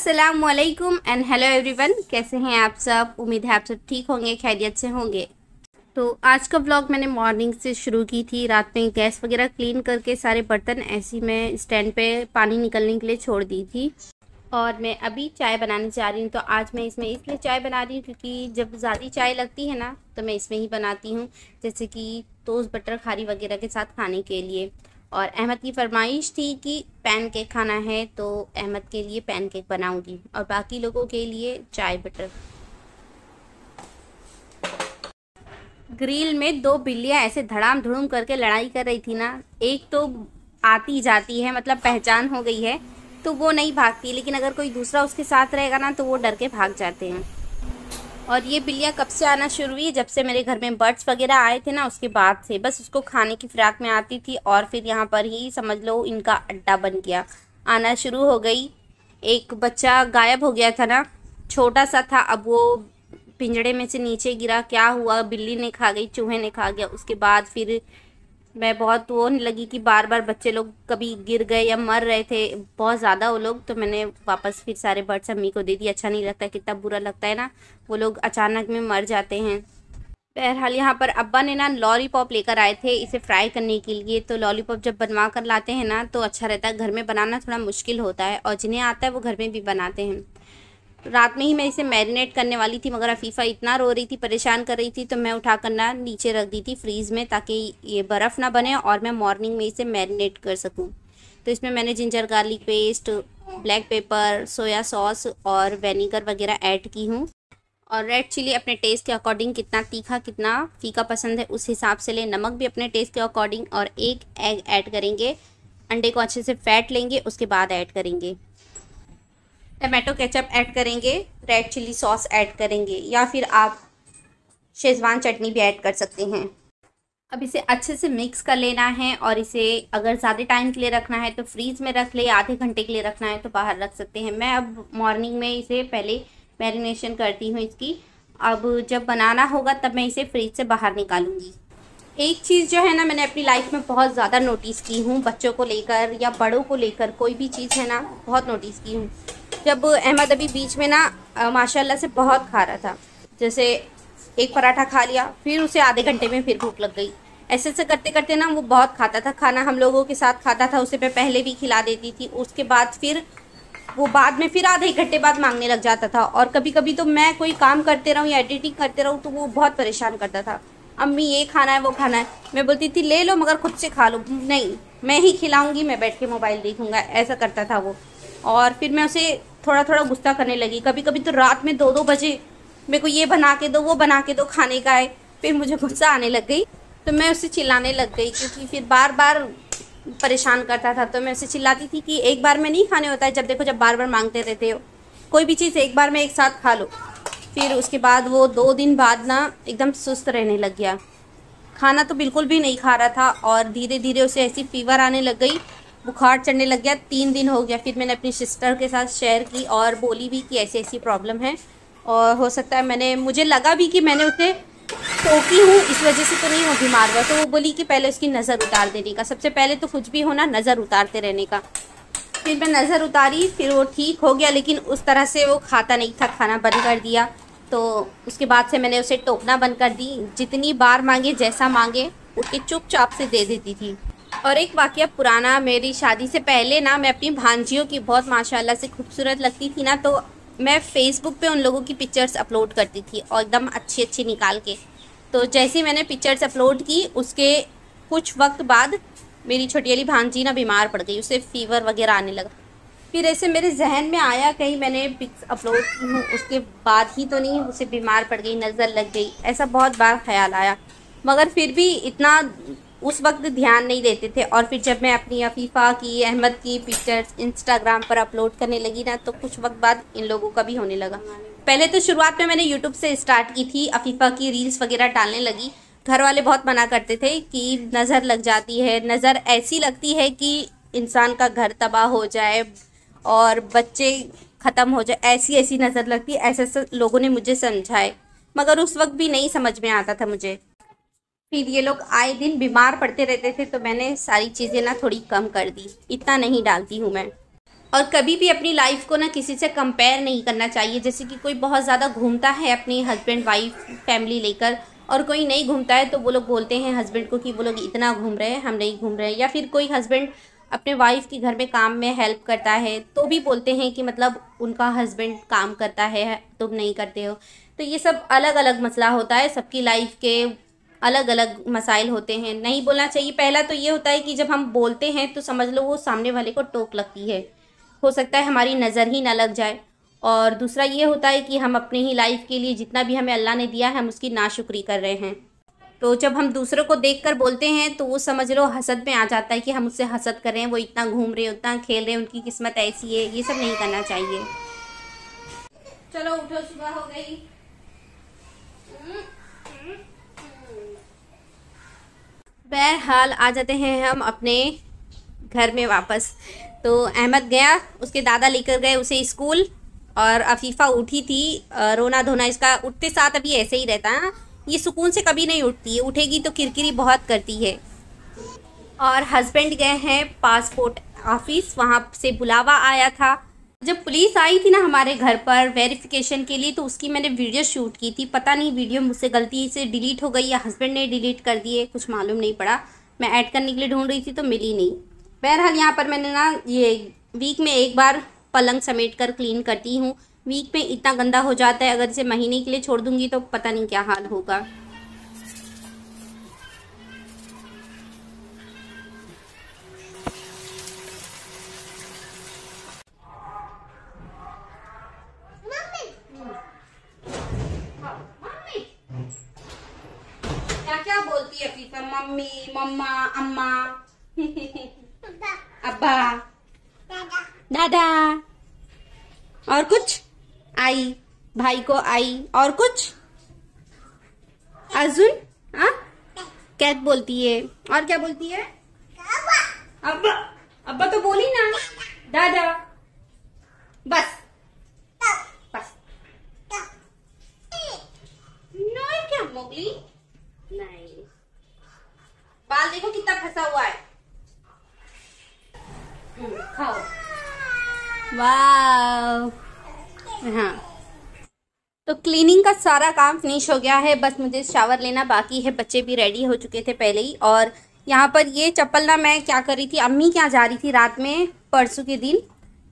अस्सलामुअलैकुम and hello everyone. कैसे हैं आप सब? उम्मीद है आप सब ठीक होंगे, खैरियत से होंगे। तो आज का व्लॉग मैंने मॉर्निंग से शुरू की थी। रात में गैस वगैरह क्लीन करके सारे बर्तन ऐसे ही मैं स्टैंड पे पानी निकलने के लिए छोड़ दी थी और मैं अभी चाय बनाने जा रही हूँ। तो आज मैं इसमें इसलिए चाय बना रही हूँ क्योंकि जब ज़्यादा चाय लगती है ना तो मैं इसमें ही बनाती हूँ, जैसे कि टोस्ट बटर खारी वगैरह के साथ खाने के लिए। और अहमद की फरमाइश थी कि पैन केक खाना है तो अहमद के लिए पैन केक बनाऊंगी और बाकी लोगों के लिए चाय बटर। ग्रिल में दो बिल्लियां ऐसे धड़ाम धुड़ुम करके लड़ाई कर रही थी ना। एक तो आती जाती है, मतलब पहचान हो गई है तो वो नहीं भागती, लेकिन अगर कोई दूसरा उसके साथ रहेगा ना तो वो डर के भाग जाते हैं। और ये बिल्लियाँ कब से आना शुरू हुई? जब से मेरे घर में बर्ड्स वगैरह आए थे ना उसके बाद से। बस उसको खाने की फिराक में आती थी और फिर यहाँ पर ही समझ लो इनका अड्डा बन गया, आना शुरू हो गई। एक बच्चा गायब हो गया था ना, छोटा सा था, अब वो पिंजड़े में से नीचे गिरा। क्या हुआ? बिल्ली ने खा गई, चूहे ने खा गया। उसके बाद फिर मैं बहुत वो नहीं लगी कि बार बार बच्चे लोग कभी गिर गए या मर रहे थे बहुत ज़्यादा वो लोग, तो मैंने वापस फिर सारे बर्ड्स अम्मी को दे दिए। अच्छा नहीं लगता, कितना बुरा लगता है ना, वो लोग अचानक में मर जाते हैं। बहरहाल यहाँ पर अब्बा ने ना लॉलीपॉप लेकर आए थे इसे फ्राई करने के लिए। तो लॉलीपॉप जब बनवा कर लाते हैं ना तो अच्छा रहता है, घर में बनाना थोड़ा मुश्किल होता है और जिन्हें आता है वो घर में भी बनाते हैं। रात में ही मैं इसे मैरिनेट करने वाली थी मगर अफीफ़ा इतना रो रही थी, परेशान कर रही थी, तो मैं उठा कर ना नीचे रख दी थी फ्रीज़ में ताकि ये बर्फ़ ना बने और मैं मॉर्निंग में इसे मैरिनेट कर सकूं। तो इसमें मैंने ginger garlic paste, black pepper, soya sauce और वेनेगर वगैरह ऐड की हूँ। और रेड चिली अपने टेस्ट के अकॉर्डिंग, कितना तीखा कितना फीका पसंद है उस हिसाब से लें। नमक भी अपने टेस्ट के अकॉर्डिंग। और एक एग ऐड करेंगे, अंडे को अच्छे से फेंट लेंगे, उसके बाद ऐड करेंगे टमाटो केचप ऐड करेंगे, रेड चिली सॉस ऐड करेंगे या फिर आप शेज़वान चटनी भी ऐड कर सकते हैं। अब इसे अच्छे से मिक्स कर लेना है और इसे अगर ज़्यादा टाइम के लिए रखना है तो फ्रीज़ में रख ले, आधे घंटे के लिए रखना है तो बाहर रख सकते हैं। मैं अब मॉर्निंग में इसे पहले मैरिनेशन करती हूँ इसकी। अब जब बनाना होगा तब मैं इसे फ्रीज से बाहर निकालूंगी। एक चीज़ जो है ना मैंने अपनी लाइफ में बहुत ज़्यादा नोटिस की हूँ, बच्चों को लेकर या बड़ों को लेकर, कोई भी चीज़ है ना बहुत नोटिस की हूँ। जब अहमद अभी बीच में ना माशाल्लाह से बहुत खा रहा था, जैसे एक पराठा खा लिया फिर उसे आधे घंटे में फिर भूख लग गई, ऐसे ऐसे करते करते ना वो बहुत खाता था खाना, हम लोगों के साथ खाता था, उसे मैं पहले भी खिला देती थी। उसके बाद फिर वो बाद में फिर आधे घंटे बाद मांगने लग जाता था। और कभी कभी तो मैं कोई काम करते रहूँ या एडिटिंग करते रहूँ तो वो बहुत परेशान करता था, अम्मी ये खाना है वो खाना है। मैं बोलती थी ले लो मगर खुद से खा लो। नहीं, मैं ही खिलाऊंगी, मैं बैठ के मोबाइल देखूंगा, ऐसा करता था वो। और फिर मैं उसे थोड़ा थोड़ा गुस्सा करने लगी। कभी कभी तो रात में 2-2 बजे मेरे को ये बना के दो वो बना के दो खाने का है, फिर मुझे गुस्सा आने लग गई तो मैं उससे चिल्लाने लग गई क्योंकि फिर बार बार परेशान करता था। तो मैं उसे चिल्लाती थी कि एक बार में नहीं खाने होता है, जब देखो जब बार बार मांगते रहते हो, कोई भी चीज़ एक बार में एक साथ खा लो। फिर उसके बाद वो 2 दिन बाद ना एकदम सुस्त रहने लग गया, खाना तो बिल्कुल भी नहीं खा रहा था और धीरे धीरे उसे ऐसी फीवर आने लग गई, बुखार चढ़ने लग गया। 3 दिन हो गया। फिर मैंने अपनी सिस्टर के साथ शेयर की और बोली भी कि ऐसी ऐसी प्रॉब्लम है और हो सकता है मुझे लगा भी कि मैंने उसे टोकी हूँ इस वजह से तो नहीं वो बीमार हुआ। तो वो बोली कि पहले उसकी नज़र उतार देने का, सबसे पहले तो कुछ भी हो ना नज़र उतारते रहने का। फिर मैं नज़र उतारी, फिर वो ठीक हो गया, लेकिन उस तरह से वो खाता नहीं था, खाना बंद कर दिया। तो उसके बाद से मैंने उसे टोकना बंद कर दी, जितनी बार मांगे जैसा मांगे उठ के चुपचाप से दे देती थी। और एक वाक़या पुराना, मेरी शादी से पहले ना मैं अपनी भांजियों की बहुत माशाल्लाह से खूबसूरत लगती थी ना, तो मैं फ़ेसबुक पे उन लोगों की पिक्चर्स अपलोड करती थी और एकदम अच्छी अच्छी निकाल के। तो जैसे ही मैंने पिक्चर्स अपलोड की उसके कुछ वक्त बाद मेरी छोटी वाली भांजी ना बीमार पड़ गई, उसे फ़ीवर वगैरह आने लगा। फिर ऐसे मेरे जहन में आया कहीं मैंने पिक्स अपलोड की हूँ उसके बाद ही तो नहीं उसे बीमार पड़ गई, नज़र लग गई, ऐसा बहुत बार ख्याल आया। मगर फिर भी इतना उस वक्त ध्यान नहीं देते थे। और फिर जब मैं अपनी अफीफ़ा की, अहमद की पिक्चर्स इंस्टाग्राम पर अपलोड करने लगी ना तो कुछ वक्त बाद इन लोगों का भी होने लगा। पहले तो शुरुआत में मैंने यूट्यूब से स्टार्ट की थी, अफीफ़ा की रील्स वगैरह डालने लगी। घर वाले बहुत मना करते थे कि नज़र लग जाती है, नज़र ऐसी लगती है कि इंसान का घर तबाह हो जाए और बच्चे ख़त्म हो जाए, ऐसी ऐसी नज़र लगती है, ऐसे ऐसे लोगों ने मुझे समझाए, मगर उस वक्त भी नहीं समझ में आता था मुझे। फिर ये लोग आए दिन बीमार पड़ते रहते थे तो मैंने सारी चीज़ें ना थोड़ी कम कर दी, इतना नहीं डालती हूँ मैं। और कभी भी अपनी लाइफ को ना किसी से कंपेयर नहीं करना चाहिए। जैसे कि कोई बहुत ज़्यादा घूमता है अपनी हस्बैंड वाइफ फैमिली लेकर, और कोई नहीं घूमता है, तो वो लोग बोलते हैं हस्बैंड को कि वो लोग इतना घूम रहे हैं, हम नहीं घूम रहे हैं। या फिर कोई हस्बैंड अपने वाइफ की घर में काम में हेल्प करता है तो भी बोलते हैं कि मतलब उनका हस्बैंड काम करता है, तुम नहीं करते हो। तो ये सब अलग अलग मसला होता है, सबकी लाइफ के अलग अलग मसाइल होते हैं, नहीं बोलना चाहिए। पहला तो ये होता है कि जब हम बोलते हैं तो समझ लो वो सामने वाले को टोक लगती है, हो सकता है हमारी नज़र ही ना लग जाए। और दूसरा ये होता है कि हम अपने ही लाइफ के लिए जितना भी हमें अल्लाह ने दिया है हम उसकी नाशुक्री कर रहे हैं। तो जब हम दूसरों को देखकर बोलते हैं तो वो समझ लो हसद में आ जाता है कि हम उससे हसद कर रहे हैं, वो इतना घूम रहे हैं, उतना खेल रहे हैं, उनकी किस्मत ऐसी है। ये सब नहीं करना चाहिए। चलो उठो, सुबह हो गई। बहरहाल आ जाते हैं हम अपने घर में वापस। तो अहमद गया, उसके दादा लेकर गए उसे स्कूल, और अफीफ़ा उठी थी। रोना धोना इसका उठते साथ अभी ऐसे ही रहता है, ये सुकून से कभी नहीं उठती है, उठेगी तो किरकिरी बहुत करती है। और हस्बैंड गए हैं पासपोर्ट ऑफिस, वहाँ से बुलावा आया था। जब पुलिस आई थी ना हमारे घर पर वेरिफिकेशन के लिए, तो उसकी मैंने वीडियो शूट की थी। पता नहीं वीडियो मुझसे गलती से डिलीट हो गई या हस्बैंड ने डिलीट कर दिए, कुछ मालूम नहीं पड़ा। मैं ऐड करने के लिए ढूंढ रही थी तो मिली नहीं। बहरहाल यहाँ पर मैंने ना ये वीक में एक बार पलंग समेट कर क्लीन करती हूँ। वीक में इतना गंदा हो जाता है, अगर इसे महीने के लिए छोड़ दूंगी तो पता नहीं क्या हाल होगा। क्या क्या बोलती है अफीफा? मम्मी, मम्मा, अम्मा, अब्बा, दादा, और कुछ आई, भाई को आई, और कुछ अर्जुन, हाँ कैट बोलती है। और क्या बोलती है? अब्बा। अब्बा तो बोली ना। दादा। बस बस। नहीं क्या मोगली, नहीं। बाल देखो कितना फंसा हुआ है। खाओ। वाह। हाँ, तो क्लीनिंग का सारा काम फिनिश हो गया है, बस मुझे शावर लेना बाकी है। बच्चे भी रेडी हो चुके थे पहले ही। और यहाँ पर ये चप्पल ना मैं क्या कर रही थी, अम्मी क्या जा रही थी रात में परसों के दिन,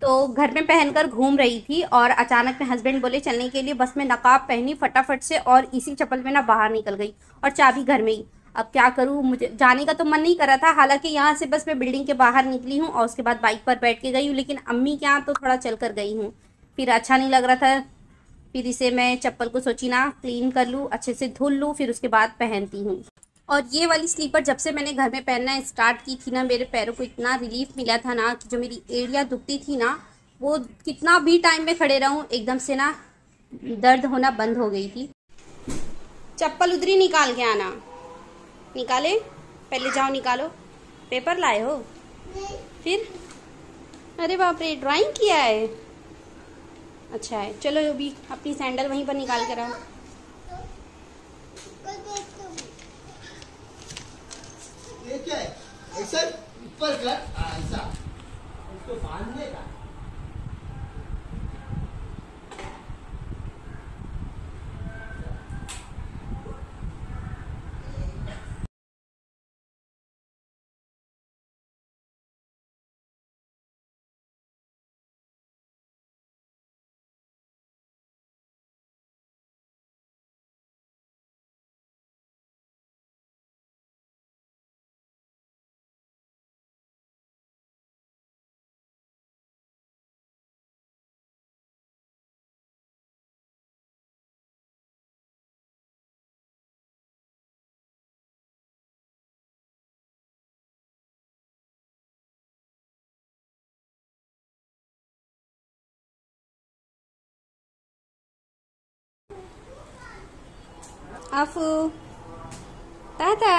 तो घर में पहनकर घूम रही थी, और अचानक में हस्बैंड बोले चलने के लिए, बस मैं नकाब पहनी फटाफट से और इसी चप्पल में ना बाहर निकल गई, और चाबी घर में ही। अब क्या करूँ, मुझे जाने का तो मन नहीं कर रहा था, हालांकि यहाँ से बस मैं बिल्डिंग के बाहर निकली हूँ और उसके बाद बाइक पर बैठ के गई हूँ, लेकिन अम्मी के यहाँ तो थोड़ा चल कर गई हूँ। फिर अच्छा नहीं लग रहा था, फिर इसे मैं चप्पल को सोची ना क्लीन कर लूँ, अच्छे से धुल लूँ, फिर उसके बाद पहनती हूँ। और ये वाली स्लीपर जब से मैंने घर में पहनना स्टार्ट की थी ना, मेरे पैरों को इतना रिलीफ मिला था ना, कि जो मेरी एड़ियाँ दुखती थी ना, वो कितना भी टाइम में खड़े रहूँ एकदम से ना दर्द होना बंद हो गई थी। चप्पल उधरी निकाल के आना। निकाले, पहले जाओ निकालो। पेपर लाए हो? फिर अरे बाप रे, ड्राइंग किया है। अच्छा है, चलो अभी अपनी सैंडल वहीं पर निकाल कर आओ। ये क्या है? ऐसा ऊपर कर, ऐसा उसको बांधने का। आफू, ताता।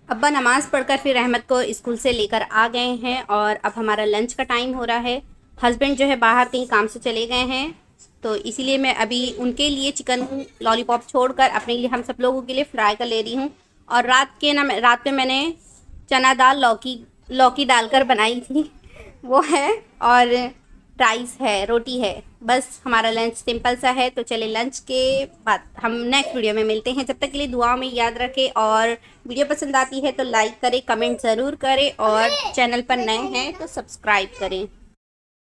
अब्बा नमाज़ पढ़कर फिर अहमद को स्कूल से लेकर आ गए हैं, और अब हमारा लंच का टाइम हो रहा है। हस्बैंड जो है बाहर कहीं काम से चले गए हैं, तो इसीलिए मैं अभी उनके लिए चिकन लॉलीपॉप छोड़कर अपने लिए, हम सब लोगों के लिए फ्राई कर ले रही हूँ। और रात में मैंने चना दाल लौकी डालकर बनाई थी, वो है। और राइस है, रोटी है। बस हमारा लंच सिंपल सा है। तो चले लंच के बाद हम नेक्स्ट वीडियो में मिलते हैं। जब तक के लिए दुआओं में याद रखें, और वीडियो पसंद आती है तो लाइक करें, कमेंट ज़रूर करें, और चैनल पर नए हैं तो सब्सक्राइब करें।